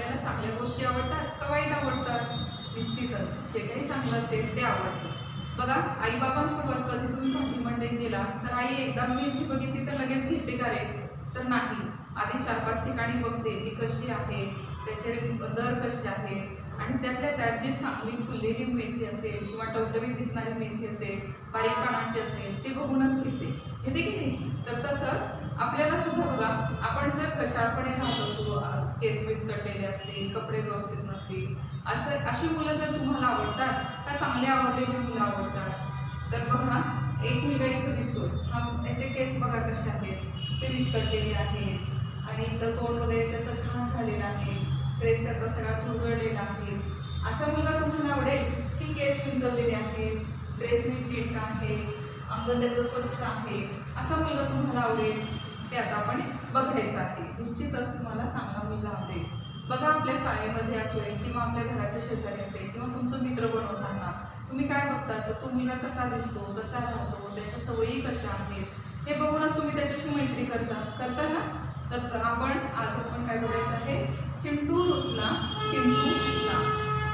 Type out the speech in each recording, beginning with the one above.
आपल्याला चांगल्या गोष्टी आवडतात का वाईट आवडतात? निश्चितच जे काही चांगलं असेल ते आवडतं. बघा, आईबाबांसोबत कधी तुम्ही भाजी मंडईत गेला तर आई एकदा मेथी बघितली तर लगेच घेते का रे? तर नाही. आधी 4-5 ठिकाणी बघते ती कशी आहे, त्याचे दर कसे आहेत आणि त्यातल्या त्यात जी चांगली फुललेली मेथी असेल किंवा टवटवीत दिसणारी मेथी असेल, बारीक पानाची असेल, ते बघूनच घेते की नाही? तर तसंच आपल्याला सुद्धा बघा, आपण जर कचाळपणे राहत असू, केस विस्कटलेले असतील, कपडे व्यवस्थित नसतील, अशी मुलं जर तुम्हाला आवडतात का चांगले आवडलेली मुलं आवडतात? तर बघा, एक मुलगा इथं दिसतो, त्याचे केस बघा कसे आहेत, ते विस्कटलेले आहेत आणि इथं तोंड वगैरे त्याचं घाण झालेलं आहे, ड्रेस त्याचा सगळा चुरगळलेला आहे. असा मुलगा तुम्हाला आवडेल की केस विंचरलेले आहेत, ड्रेस नीटनेटका आहे, अंग त्याचं स्वच्छ आहे, असा मुलगा तुम्हाला आवडेल? ते आता आपण बघायचं आहे. निश्चितच तुम्हाला चांगला मुलगा आवडेल. बघा, आपल्या शाळेमध्ये असेल किंवा आपल्या घराच्या शेजारी असेल किंवा तुमचं मित्र बनवताना तुम्ही काय बघता, तर तो मुलगा कसा दिसतो, कसा राहतो, त्याच्या सवयी कशा आहेत, हे बघूनच तुम्ही त्याच्याशी मैत्री करता ना? तर आपण काय बघायचं आहे, चिंटू रुसला चिंटू हसला.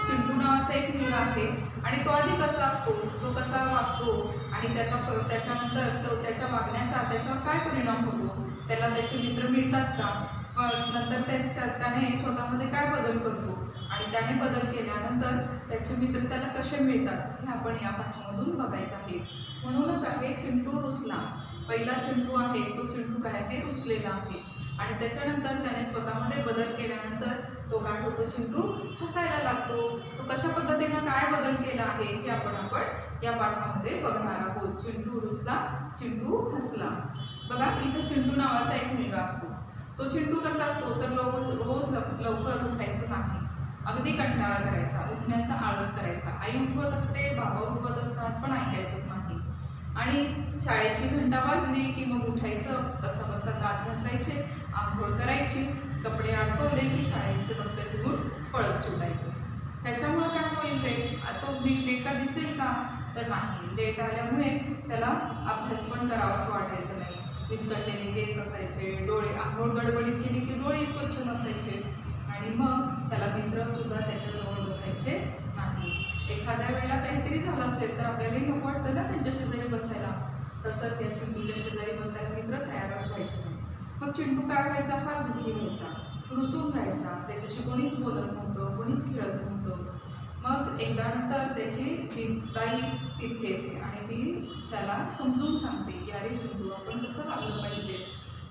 चिंटू नावाचा एक मुलगा आहे आणि तो आधी कसा असतो, तो कसा वागतो आणि त्याच्यानंतर तो त्याच्या वागण्याचा त्याच्यावर काय परिणाम होतो, त्याला त्याचे मित्र मिळतात का, नंतर त्याने स्वतःमध्ये काय बदल करतो आणि त्याने बदल केल्यानंतर त्याचे मित्र त्याला कसे मिळतात, हे आपण या पाठामधून बघायचं आहे. म्हणूनच आहे चिंटू रुसला. पहिला चिंटू आहे तो चिंटू काय आहे, रुसलेला आहे आणि त्याच्यानंतर त्याने स्वतःमध्ये बदल केल्यानंतर तो काय होतो, चिंटू हसायला लागतो. तो कशा पद्धतीनं काय बदल केला आहे हे आपण या पाठामध्ये बघणार आहोत. चिंटू रुसला चिंटू हसला. बघा, इथं चिंटू नावाचा एक मुलगा असतो. तो चिंटू कसा असतो, तर रोज लवकर उठायचं नाही, अगदी कंटाळा करायचा, उठण्याचा आळस करायचा. आई उठवत असते, बाबा उठवत असतात, पण ऐकायचंच नाही. आणि शाळेची घंटा वाजली की मग उठायचं, कसा बसा दात घासायचे, आंघोळ करायची, कपडे अडकवले की शाळेचे दप्तर घेऊन पळत सुटायचं. त्याच्यामुळं काय होईल, तो नीटनेटका दिसेल का? तर नाही. लेट आल्यामुळे त्याला अभ्यास पण करावासं वाटायचं नाही. विस्कटलेले केस असायचे, डोळे, आंघोळ गडबडीत केली की डोळे स्वच्छ नसायचे आणि मग त्याला मित्रसुद्धा त्याच्याजवळ बसायचे नाही. एखाद्या वेळेला काहीतरी झालं असेल तर आपल्यालाही नको वाटतं ना त्यांच्या शेजारी बसायला. तसंच या चिंटूच्या शेजारी बसायला मित्र तयारच व्हायचे नाही. मग चिंटू काय व्हायचा, फार दुःखी व्हायचा, रुसून राहायचा, त्याच्याशी कोणीच बोलत नव्हतं, कोणीच खेळत नव्हतं. मग एकदा नंतर त्याची ताई तिथे येते आणि ती त्याला समजून सांगते की अरे चिंटू, आपण कसं वागलं पाहिजे.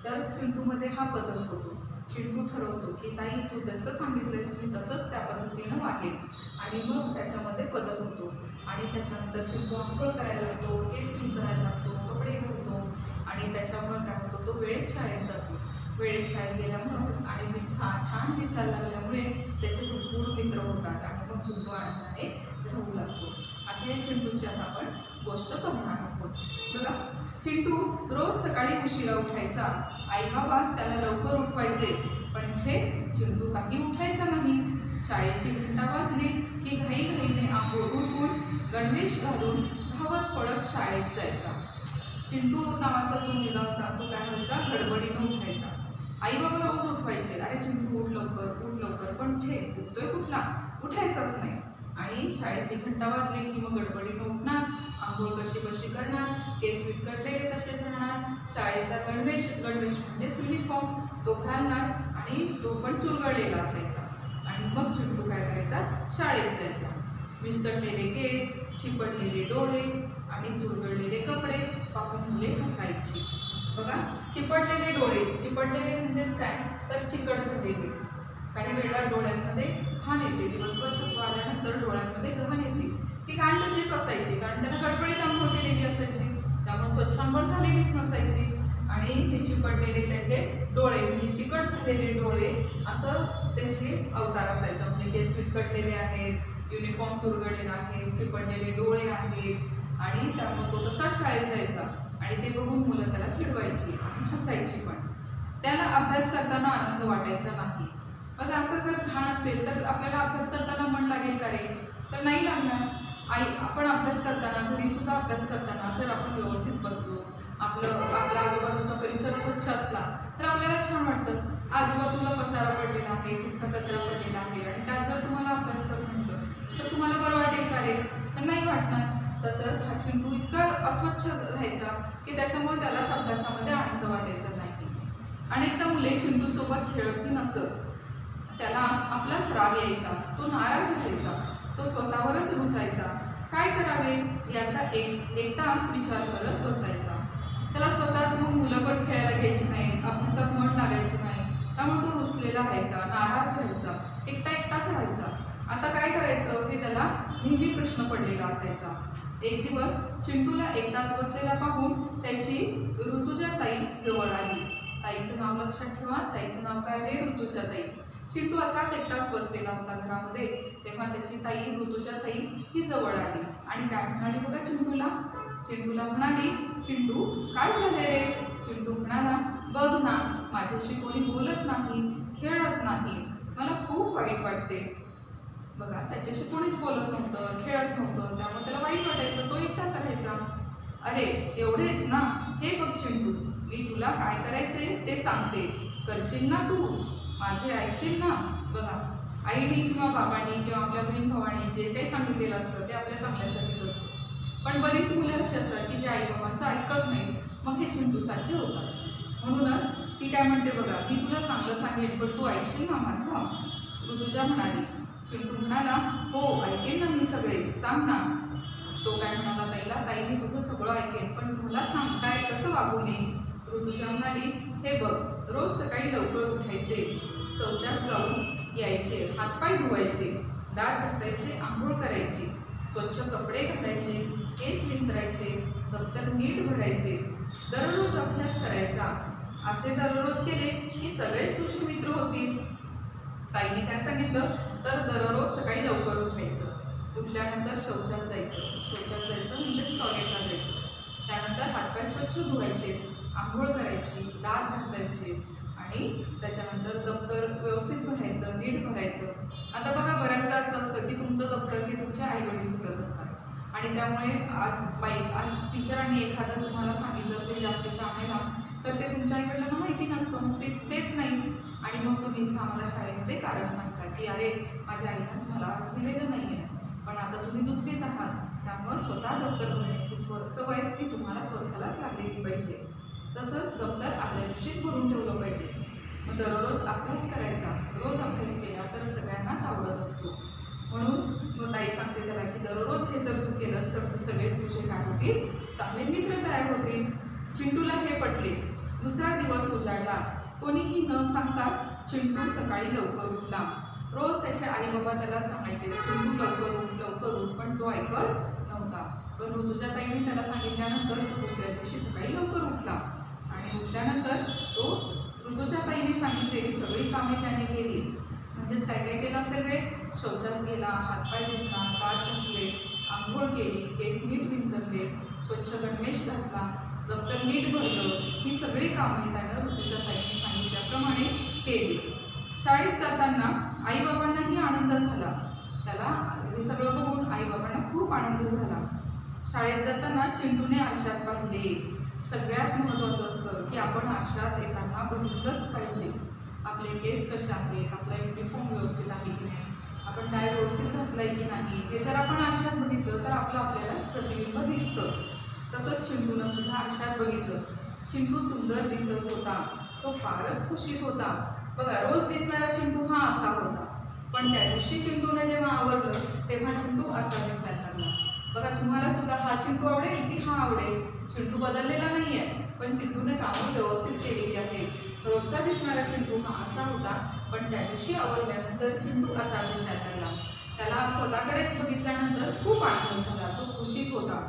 तर चिंटूमध्ये हा बदल होतो. चिंटू ठरवतो की ताई, तू जसं सांगितलंयस मी तसंच त्या पद्धतीनं वागेल आणि मग त्याच्यामध्ये बदल होतो. आणि त्याच्यानंतर चिंटू आंघोळ करायला लागतो, केस विंचरायला लागतो, कपडे घालतो आणि त्याच्यामुळं काय होतं, तो वेळेत शाळेत जातो. वेळेत शाळेत गेल्यामुळं आणि छान दिसायला लागल्यामुळे त्याचे भरपूर मित्र होतात आणि मग चिंटू आनंदाने राहू लागतो. अशा या चिंटूची आता आपण गोष्ट बघणार आहोत. बघा, चिंटू रोज सकाळी उशिरा उठायचा. आई बाबा त्याला लवकर उठवायचे, पण चिंटू काही उठायचा नाही. शाळेची घंटा वाजली की घाईघाईने आंघोळ उरकून गणवेश घालून धावत पळत शाळेत जायचा. चिंटू नावाचा जो मुलगा होता तो काय व्हायचा, गडबडीनं उठायचा. आई बाबा रोज उठवायचे, अरे चिंटू उठ लवकर उठ लवकर, पण उठतोय कुठला, उठायचाच नाही. आणि शाळेची घंटा वाजली की मग गडबडीनं उठणार, आंघोळ कशी करणार, केस विस्कटलेले तसेच राहणार, शाळेचा गणवेश म्हणजेच युनिफॉर्म तो घालणार आणि तो पण चुरगळलेला असायचा. आणि मग चिंटू काय करायचा, शाळेत जायचा. विस्कटलेले केस, चिपटलेले डोळे आणि चुरगळलेले कपडे पाहून मुले हसायची. बघा, चिपटलेले डोळे, चिपटलेले म्हणजेच काय, तर चिकट झालेले. काही वेळेला डोळ्यांमध्ये घाण येते, दिवसभर थकवा आल्यानंतर डोळ्यांमध्ये घाण येते. ती घाण तशीच असायची, कारण त्यानं गडबडीत आंघोळ केलेली असायची, त्यामुळे स्वच्छ आंघोळ झालेलीच नसायची. आणि हे चिपटलेले त्याचे डोळे म्हणजे चिकट झालेले डोळे असं त्याचे अवतार असायचा. म्हणजे केस विस्कटलेले आहेत, युनिफॉर्म चुरगळलेला आहे, चिपटलेले डोळे आहेत आणि त्यामुळे तो तसाच शाळेत जायचा. आणि ते बघून मुलं त्याला चिडवायची आणि हसायची, पण त्याला अभ्यास करताना आनंद वाटायचा नाही. मग असं जर घाण असेल तर आपल्याला अभ्यास करताना मन लागेल का रे, तर नाही लागणार. आपण अभ्यास करताना, घरीसुद्धा अभ्यास करताना जर आपण व्यवस्थित बसलो, आपला आजूबाजूचा परिसर स्वच्छ असला तर आपल्याला छान वाटतं. आजूबाजूला पसारा पडलेला आहे, तुमचा कचरा पडलेला आहे आणि त्यात जर तुम्हाला अभ्यास कर म्हटलं तर तुम्हाला बरं वाटेल का रे? तर नाही वाटणार. तसंच हा चिंटू इतका अस्वच्छ राहायचा की त्याच्यामुळे त्यालाच अभ्यासामध्ये आनंद वाटायचा नाही. अनेकदा मुले चिंटूसोबत खेळतही नसत. त्याला आपलाच राग यायचा, तो नाराज व्हायचा, तो स्वतःवरच रुसायचा. काय करावे याचा एकटाच विचार करत बसायचा. त्याला स्वतःच मग मुलं पण खेळायला घ्यायची नाहीत, अभ्यासात मन लागायचं नाही. त्यामुळे तो रुसलेला राहायचा, नाराज राहायचा, एकटाच राहायचा. आता काय करायचं हे त्याला नेहमी प्रश्न पडलेला असायचा. एक दिवस चिंटूला एकटाच बसलेला पाहून त्याची ऋतुजा ताई जवळ आली. ताईचं नाव लक्षात ठेवा, ताईचं नाव काय आहे? ऋतुजा ताई. चिंटू असाच एकटाच बसलेला होता घरामध्ये. तेव्हा त्याची ताई ऋतुजा ताई ही जवळ आली आणि काय म्हणाली बघा चिंटूला म्हणाली, चिंटू काय झाले रे? चिंटू म्हणाला, बघ ना, माझ्याशी कोणी बोलत नाही, खेळत नाही, मला खूप वाईट वाटते. बघा, त्याच्याशी कोणीच बोलत नव्हतं, खेळत नव्हतं, त्यामुळे त्याला वाईट वाटायचं, तो एकटाच राहायचा. अरे एवढेच ना? हे बघ चिंटू, मी तुला काय करायचे ते सांगते, करशील ना तू? माझे ऐकशील ना? बघा, आईने किंवा बाबांनी किंवा आपल्या बहीण भावाने जे काही सांगितलेलं असतं ते आपल्या चांगल्यासाठीच असतं. पण बरीच मुलं अशी असतात की जे आईबाबांचं ऐकत नाही, मग हे चिंटूसारखे होतात. म्हणूनच ती काय म्हणते बघा, मी तुला चांगलं सांगेन पण तू ऐकशील ना माझं? ऋतुजा म्हणाली. चिंटू म्हणाला, हो ऐकेन ना मी सगळे, सांग ना. तो काय म्हणाला ताईला, ताई मी तुझं सगळं ऐकेन पण मला सांग काय कसं वागू नये? ऋतुजा म्हणाली, हे बघ, रोज सकाळी लवकर उठायचे, शौचास जाऊन यायचे, हातपाय धुवायचे, दात घासायचे, आंघोळ करायची, स्वच्छ कपडे घालायचे, केस विंचरायचे, दप्तर नीट भरायचे, दररोज अभ्यास करायचा. असे दररोज केले की सगळेच तुझे मित्र होतील. ताईने काय सांगितलं तर दररोज सकाळी लवकर उठायचं, उठल्यानंतर शौचास जायचं म्हणजेच टॉयलेटला जायचं, त्यानंतर हातपाय स्वच्छ धुवायचे, आंघोळ करायची, दात घासायचे आणि त्याच्यानंतर दप्तर व्यवस्थित भरायचं, नीट भरायचं. आता बघा, बऱ्याचदा असं असतं की तुमचं दप्तर हे तुमचे आईवडील भरत असतात आणि त्यामुळे आज टीचरांनी एखादं तुम्हाला सांगितलं असेल जास्तीचं आणायला तर ते तुमच्या आईवडिलांना माहिती नसतं, मग ते देत नाही आणि मग तुम्ही इथं आम्हाला शाळेमध्ये कारण सांगता की अरे माझ्या आईनंच मला आज दिलेलं नाही आहे. पण आता तुम्ही दुसरीत आहात, त्यामुळं स्वतः दप्तर भरण्याची सवय ती तुम्हाला स्वतःलाच लागलेली पाहिजे. तसंच दप्तर आदल्या दिवशीच भरून ठेवलं पाहिजे. मग दररोज अभ्यास करायचा, रोज अभ्यास केला तर सगळ्यांनाच आवडत असतो. म्हणून मग ताई सांगते त्याला की दररोज हे जर तू केलंस तर तू सगळेच तुझे काय होतील, चांगले मित्र तयार होतील. चिंटूला हे पटले. दुसरा दिवस उजाडला. कोणीही न सांगताच चिंटू सकाळी लवकर उठला. रोज त्याचे आई बाबा त्याला सांगायचे चिंटू लवकर उठ, पण तो ऐकत नव्हता. पण ऋतुजा ताईने त्याला सांगितल्यानंतर तो दुसऱ्या दिवशी सकाळी लवकर उठला आणि उठल्यानंतर तो ऋतुजा ताईने सांगितलेली सगळी कामे त्याने केली. म्हणजेच काय काय केलं असेल रे? शौचास गेला, हातपाय धुतला, दात घासले, आंघोळ केली, केस नीट विंचरले, स्वच्छ गणवेश घातला, दप्तर नीट भरलं. ही सगळी कामे त्यानं ऋतुजा ताईने सांगितल्याप्रमाणे केली. शाळेत जाताना आईबाबांनाही आनंद झाला. त्याला हे सगळं बघून आईबाबांना खूप आनंद झाला. शाळेत जाताना चिंटूने आरशात पाहिले. सगळ्यात महत्त्वाचं असतं की आपण आरशात येताना बघितलंच पाहिजे. आपले केस कसे आहेत, आपला युनिफॉर्म व्यवस्थित आहे की नाही, आपण टाय व्यवस्थित घातलाय की नाही, हे जर आपण आरशात बघितलं तर आपल्यालाच प्रतिबिंब दिसतं. तसंच चिंटूनं सुद्धा आरशात बघितलं. चिंटू सुंदर दिसत होता. तो फारच खुशीत होता. बघा, रोज दिसणारा चिंटू हा असा होता, पण त्या दिवशी चिंटूने जेव्हा आवरलं तेव्हा चिंटू असा दिसायला लागला. बघा, तुम्हाला सुद्धा हा चिंटू आवडेल की हा आवडेल? चिंटू बदललेला नाही आहे, पण चिंटूने कामं व्यवस्थित केलेली आहे. रोजचा दिसणारा चिंटू हा असा होता, पण त्या दिवशी आवरल्यानंतर चिंटू असा दिसायला लागला. त्याला स्वतःकडेच बघितल्यानंतर खूप आनंद झाला. तो खुशीत होता.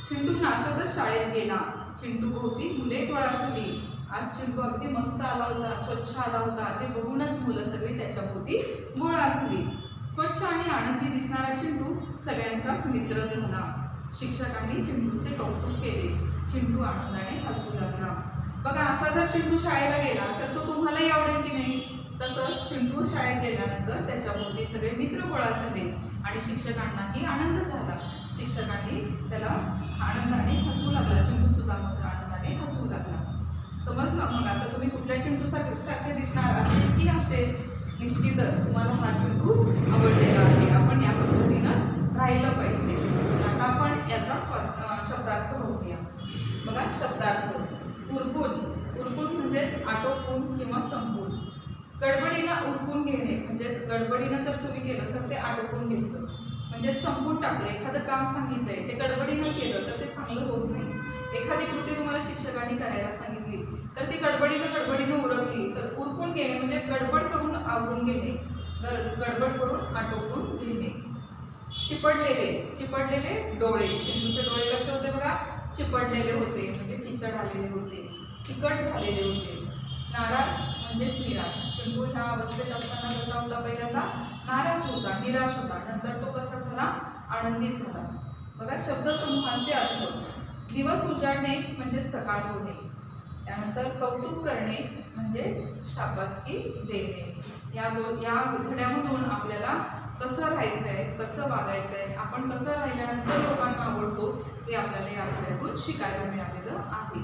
चिंटू नाचतच शाळेत गेला. चिंटू भोवती मुले गोळा झाली. आज चिंटू अगदी मस्त आला होता, स्वच्छ आला होता. ते बघूनच मुलं सगळी त्याच्या भोवती गोळा झाली. स्वच्छ आणि आनंदी दिसणारा चिंटू सगळ्यांचाच मित्र झाला. शिक्षकांनी चिंटूचे कौतुक केले. चिंटू आनंदाने हसू लागला. बघा, असा जर चिंटू शाळेला गेला तर तो तुम्हालाही आवडेल की नाही? तसंच चिंटू शाळेत गेल्यानंतर त्याच्या भोवती सगळे मित्र गोळा झाले आणि शिक्षकांनाही आनंद झाला. शिक्षकांनी त्याला आनंदाने हसू लागला. चिंटू सुद्धा मग आनंदाने हसू लागला. समजलं? मग आता तुम्ही कुठल्या चेंडू सारखे दिसणार, असे की असे? निश्चितच तुम्हाला हा चेंडू आवडलेला आहे. आपण या पद्धतीनंच राहिलं पाहिजे. तर आता आपण याचा शब्दार्थ बघूया. बघा शब्दार्थ. उरकून. उरकून म्हणजेच आटोपून किंवा संपून. गडबडीनं उरकून घेणे म्हणजेच गडबडीनं जर तुम्ही केलं तर ते आटोपून घेतलं, म्हणजे संपून टाकलं. एखादं काम सांगितलंय ते गडबडीनं केलं तर ते चांगलं होत नाही. एखादी कृती तुम्हाला शिक्षकांनी करायला सांगितली तर ती गडबडीनं उरकली तर उरकून घेणे म्हणजे गडबड करून आवरून घेणे, गडबड करून आटोपून घेणे. चिपडलेले डोळे. चेंडूचे डोळे कसे होते बघा, चिपडलेले होते म्हणजे पिचड आलेले होते, चिकट झालेले होते. नाराज म्हणजेच निराश. चेंडू ह्या अवस्थेत असताना कसा होता? पहिल्यांदा नाराज होता, निराश होता. नंतर तो कसा झाला? आनंदी झाला. बघा शब्दसमूहांचे अर्थ. दिवस उजाडणे म्हणजेच सकाळ होणे. त्यानंतर कौतुक करणे म्हणजेच शाबासकी देणे. या धड्यामधून आपल्याला कसं राहायचं आहे, कसं वागायचं आहे, आपण कसं राहिल्यानंतर लोकांना आवडतो हे आपल्याला या धड्यातून शिकायला मिळालेलं आहे.